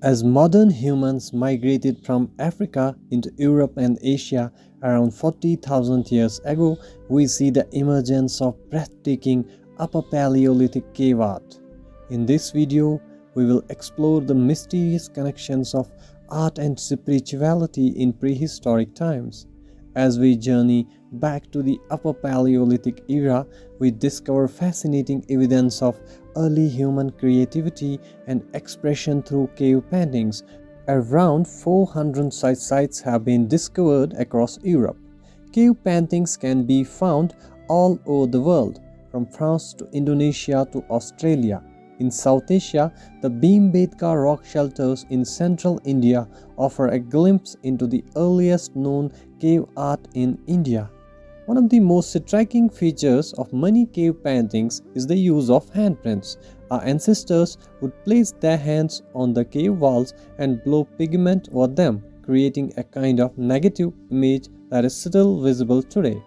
As modern humans migrated from Africa into Europe and Asia around 40,000 years ago, we see the emergence of breathtaking Upper Paleolithic cave art. In this video, we will explore the mysterious connections of art and spirituality in prehistoric times. As we journey back to the Upper Paleolithic era, we discover fascinating evidence of early human creativity and expression through cave paintings. Around 400 such sites have been discovered across Europe. Cave paintings can be found all over the world, from France to Indonesia to Australia. In South Asia, the Bhimbetka rock shelters in central India offer a glimpse into the earliest known cave art in India. One of the most striking features of many cave paintings is the use of handprints. Our ancestors would place their hands on the cave walls and blow pigment over them, creating a kind of negative image that is still visible today.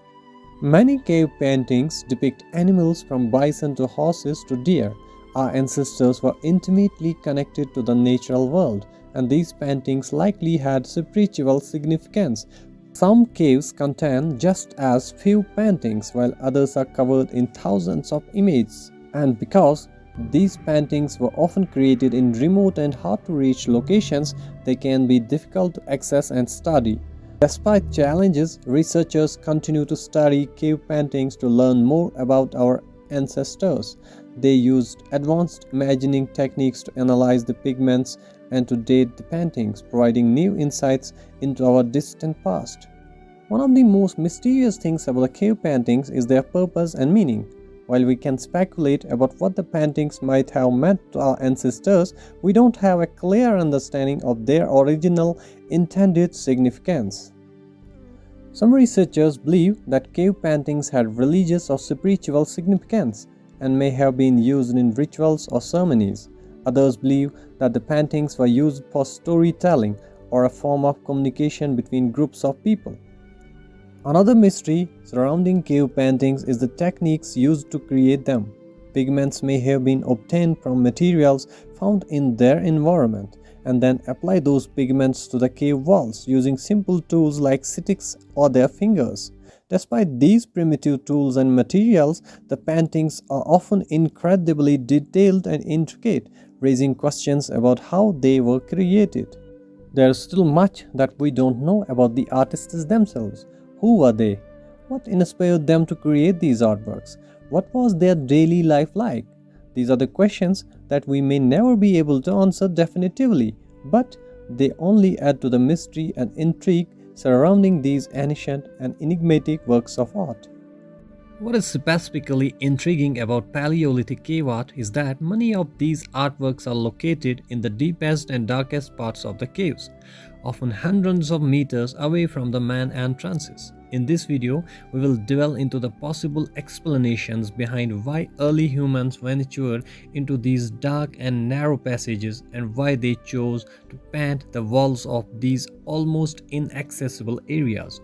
Many cave paintings depict animals from bison to horses to deer. Our ancestors were intimately connected to the natural world, and these paintings likely had spiritual significance. Some caves contain just as few paintings, while others are covered in thousands of images. And because these paintings were often created in remote and hard-to-reach locations, they can be difficult to access and study. Despite challenges, researchers continue to study cave paintings to learn more about our ancestors. They used advanced imaging techniques to analyze the pigments and to date the paintings, providing new insights into our distant past. One of the most mysterious things about the cave paintings is their purpose and meaning. While we can speculate about what the paintings might have meant to our ancestors, we don't have a clear understanding of their original intended significance. Some researchers believe that cave paintings had religious or spiritual significance and may have been used in rituals or ceremonies. Others believe that the paintings were used for storytelling or a form of communication between groups of people. Another mystery surrounding cave paintings is the techniques used to create them. Pigments may have been obtained from materials found in their environment and then apply those pigments to the cave walls using simple tools like sticks or their fingers. Despite these primitive tools and materials, the paintings are often incredibly detailed and intricate, raising questions about how they were created. There is still much that we don't know about the artists themselves. Who were they? What inspired them to create these artworks? What was their daily life like? These are the questions that we may never be able to answer definitively, but they only add to the mystery and intrigue surrounding these ancient and enigmatic works of art. What is specifically intriguing about Paleolithic cave art is that many of these artworks are located in the deepest and darkest parts of the caves, often hundreds of meters away from the main entrances. In this video, we will delve into the possible explanations behind why early humans ventured into these dark and narrow passages and why they chose to paint the walls of these almost inaccessible areas.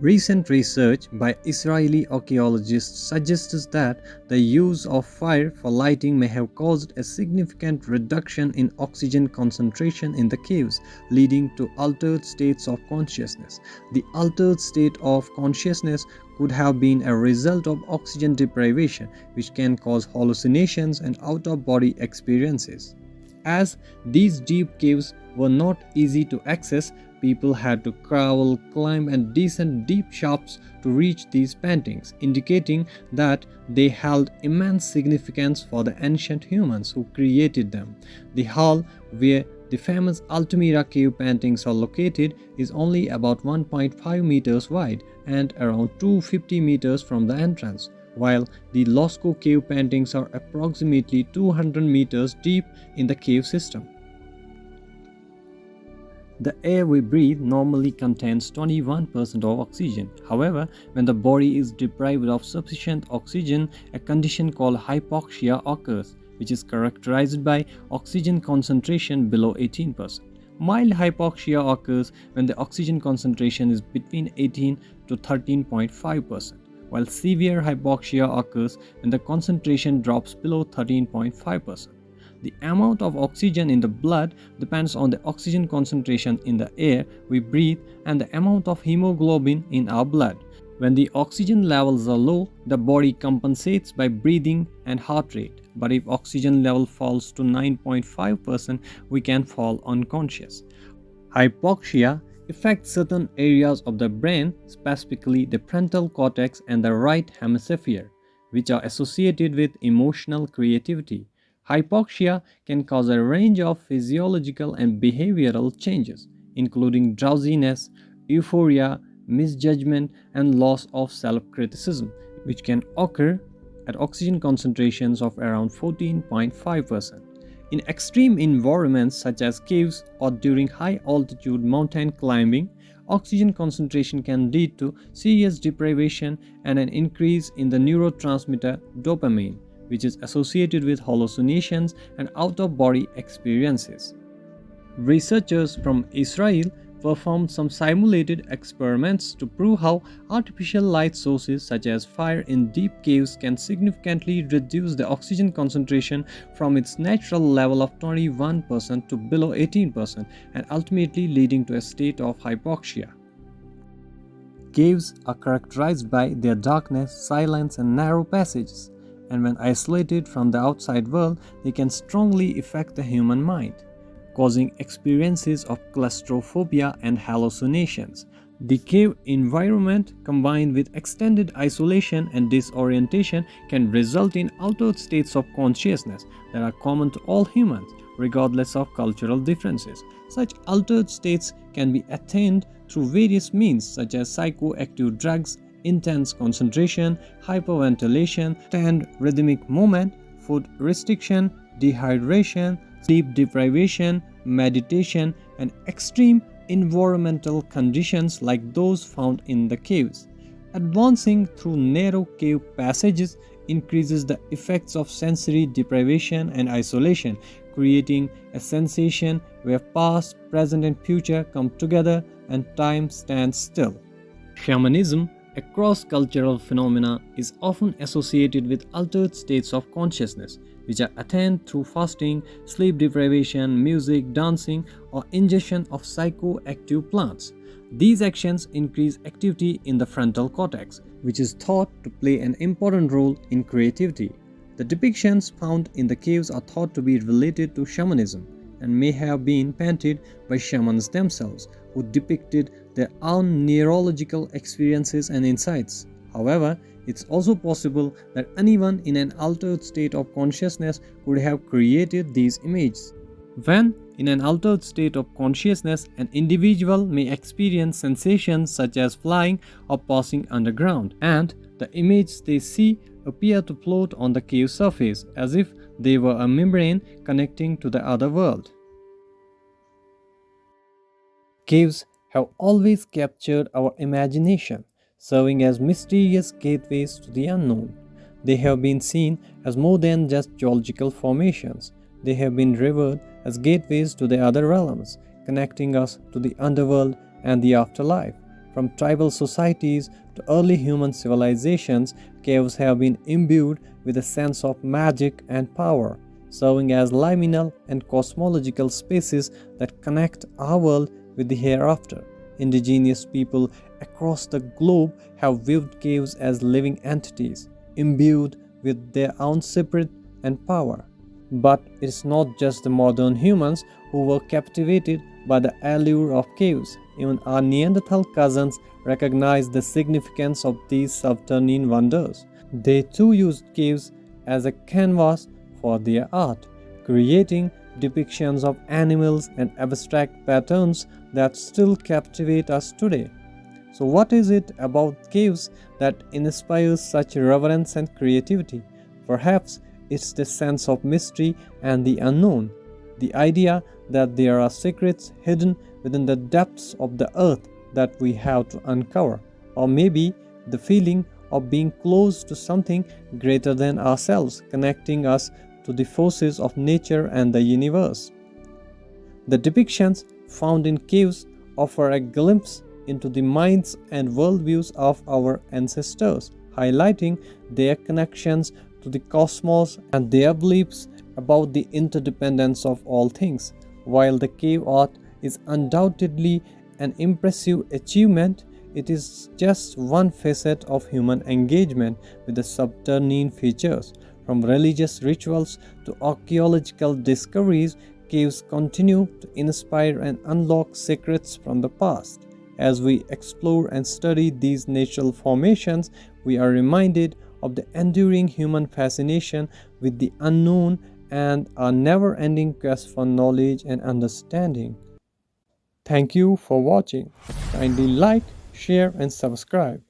Recent research by Israeli archaeologists suggests that the use of fire for lighting may have caused a significant reduction in oxygen concentration in the caves, leading to altered states of consciousness. The altered state of consciousness could have been a result of oxygen deprivation, which can cause hallucinations and out-of-body experiences. As these deep caves were not easy to access, people had to crawl, climb, and descend deep shafts to reach these paintings, indicating that they held immense significance for the ancient humans who created them. The hall where the famous Altamira cave paintings are located is only about 1.5 meters wide and around 250 meters from the entrance, while the Lascaux cave paintings are approximately 200 meters deep in the cave system. The air we breathe normally contains 21% of oxygen. However, when the body is deprived of sufficient oxygen, a condition called hypoxia occurs, which is characterized by oxygen concentration below 18%. Mild hypoxia occurs when the oxygen concentration is between 18 to 13.5%, while severe hypoxia occurs when the concentration drops below 13.5%. The amount of oxygen in the blood depends on the oxygen concentration in the air we breathe and the amount of hemoglobin in our blood. When the oxygen levels are low, the body compensates by breathing and heart rate. But if oxygen level falls to 9.5%, we can fall unconscious. Hypoxia affects certain areas of the brain, specifically the frontal cortex and the right hemisphere, which are associated with emotional creativity. Hypoxia can cause a range of physiological and behavioral changes, including drowsiness, euphoria, misjudgment, and loss of self-criticism, which can occur at oxygen concentrations of around 14.5%. In extreme environments such as caves or during high-altitude mountain climbing, oxygen concentration can lead to serious deprivation and an increase in the neurotransmitter dopamine, which is associated with hallucinations and out-of-body experiences. Researchers from Israel performed some simulated experiments to prove how artificial light sources such as fire in deep caves can significantly reduce the oxygen concentration from its natural level of 21% to below 18% and ultimately leading to a state of hypoxia. Caves are characterized by their darkness, silence, and narrow passages, and when isolated from the outside world, they can strongly affect the human mind, causing experiences of claustrophobia and hallucinations. The cave environment, combined with extended isolation and disorientation, can result in altered states of consciousness that are common to all humans, regardless of cultural differences. Such altered states can be attained through various means such as psychoactive drugs, intense concentration, hyperventilation, sustained rhythmic movement, food restriction, dehydration, sleep deprivation, meditation, and extreme environmental conditions like those found in the caves. Advancing through narrow cave passages increases the effects of sensory deprivation and isolation, creating a sensation where past, present, and future come together and time stands still. Shamanism, a cross-cultural phenomena, is often associated with altered states of consciousness, which are attained through fasting, sleep deprivation, music, dancing, or ingestion of psychoactive plants. These actions increase activity in the frontal cortex, which is thought to play an important role in creativity. The depictions found in the caves are thought to be related to shamanism and may have been painted by shamans themselves, who depicted their own neurological experiences and insights. However, it's also possible that anyone in an altered state of consciousness could have created these images. When in an altered state of consciousness, an individual may experience sensations such as flying or passing underground, and the images they see appear to float on the cave surface as if they were a membrane connecting to the other world. Caves have always captured our imagination, serving as mysterious gateways to the unknown. They have been seen as more than just geological formations. They have been revered as gateways to the other realms, connecting us to the underworld and the afterlife. From tribal societies to early human civilizations, caves have been imbued with a sense of magic and power, serving as liminal and cosmological spaces that connect our world with the hereafter. Indigenous people across the globe have viewed caves as living entities, imbued with their own spirit and power. But it's not just the modern humans who were captivated by the allure of caves. Even our Neanderthal cousins recognized the significance of these subterranean wonders. They too used caves as a canvas for their art, creating depictions of animals and abstract patterns that still captivate us today. So what is it about caves that inspires such reverence and creativity? Perhaps it's the sense of mystery and the unknown, the idea that there are secrets hidden within the depths of the earth that we have to uncover, or maybe the feeling of being close to something greater than ourselves, connecting us to the forces of nature and the universe. The depictions found in caves offer a glimpse into the minds and worldviews of our ancestors, highlighting their connections to the cosmos and their beliefs about the interdependence of all things. While the cave art is undoubtedly an impressive achievement, it is just one facet of human engagement with the subterranean features. From religious rituals to archaeological discoveries, caves continue to inspire and unlock secrets from the past. As we explore and study these natural formations, we are reminded of the enduring human fascination with the unknown and a never ending quest for knowledge and understanding. Thank you for watching. Kindly like, share, and subscribe.